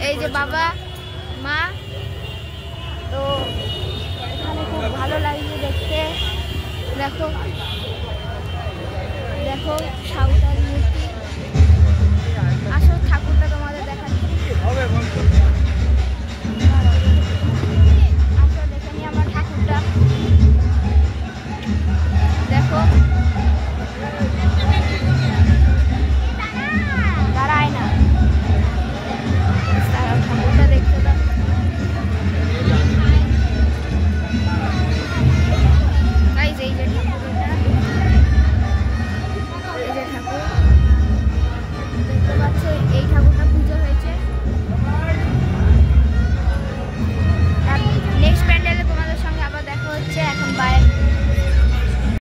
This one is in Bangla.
এই যে বাবা মা, তো এখানে খুব ভালো লাগছে দেখতে। দেখো দেখো সাঁওতাল